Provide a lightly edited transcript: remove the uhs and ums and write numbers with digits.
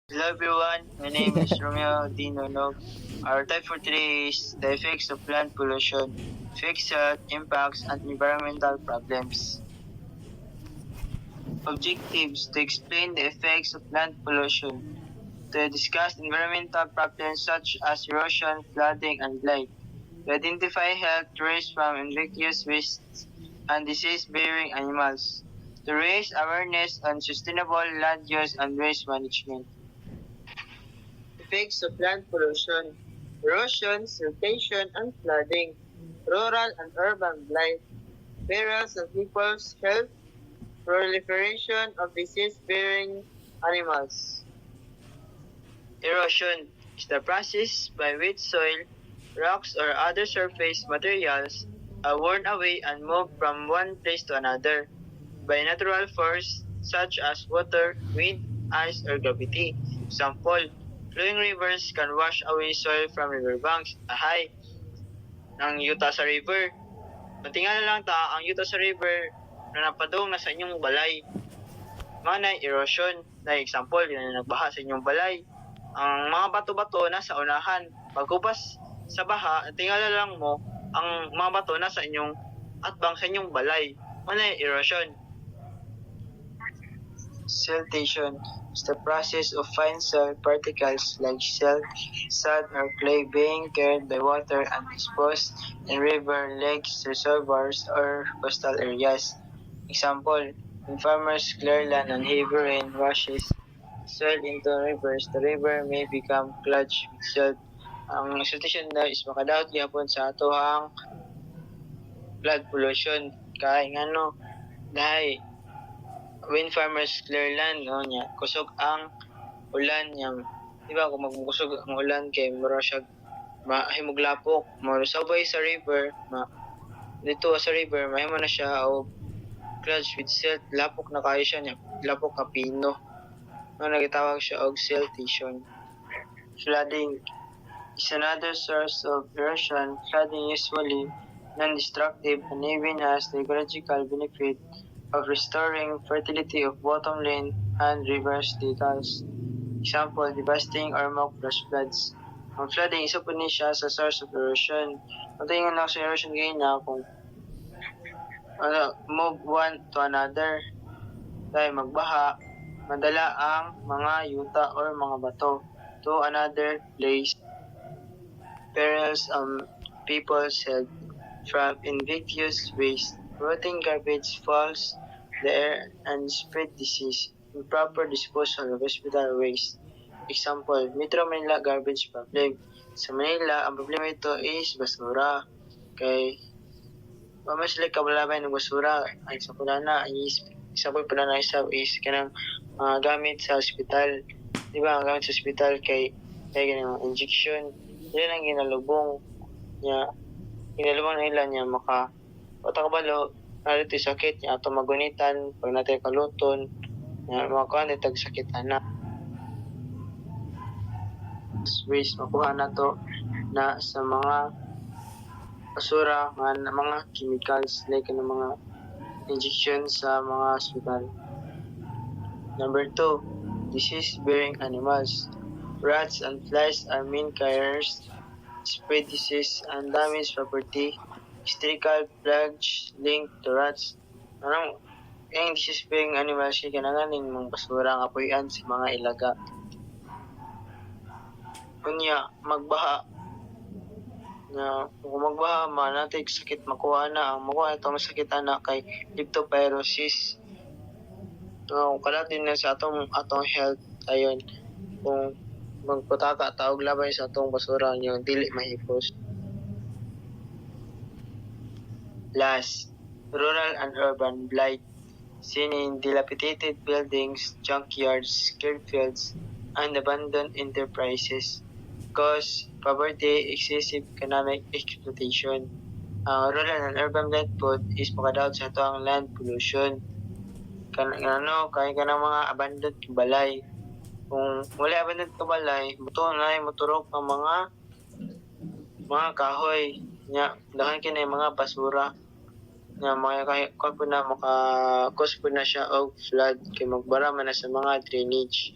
Hello everyone, my name is Romeo D. Nonog. Our topic for today is the effects of land pollution, fixed health impacts, and environmental problems. Objectives to explain the effects of land pollution, to discuss environmental problems such as erosion, flooding, and blight, to identify health risks from infectious wastes and disease-bearing animals, to raise awareness on sustainable land use and waste management. Effects of land pollution, erosion, siltation, and flooding, rural and urban blight, perils of people's health, proliferation of disease-bearing animals. Erosion is the process by which soil, rocks, or other surface materials are worn away and moved from one place to another by natural force such as water, wind, ice, or gravity. Example, flowing rivers can wash away soil from riverbanks. Ahay, ng yuta sa river. Matingala lang ta, ang yuta sa river na napadong na sa inyong balay. Manay erosion. Na example, yun na nagbaha sa inyong balay. Ang mga bato-bato nasa unahan. Pagkupas sa baha, tingala lang mo, ang mga bato nasa inyong atbang sa inyong balay. Manay erosion. Siltation is the process of fine soil particles like silt, sand, or clay being carried by water and disposed in river, lakes, reservoirs, or coastal areas. Example, when farmers clear land and heavy rain washes soil into rivers, the river may become clogged with silt. Ang siltation na is makadaot gyapon sa atohang flood pollution kay ngano dahil when farmers clear land, no, nya, kusog ang ulan niya. Di ba, kung magkusog ang ulan kay mura siya mahimuglapok, marusabay sa river, dito sa river, mahimo na siya o clogged with silt, lapok na kayo siya niya, lapok ka pino. No, nagitawag siya og siltation. Flooding is another source of erosion. Flooding usually non-destructive and even has the ecological benefit of restoring fertility of bottomland and river deltas. Example, devastating or mock flash floods. Ang flooding, isa po niya siya sa source of erosion. Ang tingin lang sa erosion ngayon na kung move one to another, dahil magbaha, madala ang mga yuta or mga bato to another place. Perils people's health from infectious waste. Rotting garbage falls the air and spread disease. Improper disposal of hospital waste. Example, Metro Manila garbage problem. Sa Manila, ang problema ito is basura. Kay mas like kabalabay ng basura. Ay sa punana is example punana is kanang gamit sa hospital. Di ba, ang gamit sa hospital kay ganang injection. Yan ang ginalubong niya. Ginalubong nila niya maka patakabalo, narito sakit niya ato magunitan pag natin kaluton na makakuha nito sakit na waste makuha na to na sa mga basura mga chemicals like ng mga injection sa mga hospital. Number 2, disease-bearing animals. Rats and flies are main carriers, spread disease and damage property. Hysterical plagues linked to rats. Anong yung disease-bearing animals siya kananganing mga basura nga puyan sa mga ilaga. Kunya, magbaha. Kung magbaha, manatig sakit makuha na. Ang makuha itong sakit na kay leptospirosis. Kung kalatin na sa atong health, ayun, kung magputaka, taog labay sa atong basura niyo, dili mahipos. Last, rural and urban blight, seen in dilapidated buildings, junkyards, cleared fields, and abandoned enterprises, cause poverty, excessive economic exploitation. Rural and urban blight po is makadaot sa ito ang land pollution. Kaya ka ng mga abandoned balay. Kung wala abandoned balay, moturok ang mga kahoy nya dahil kini mga basura nga mga maka-cause po na siya og flood kay magbara man na sa mga drainage.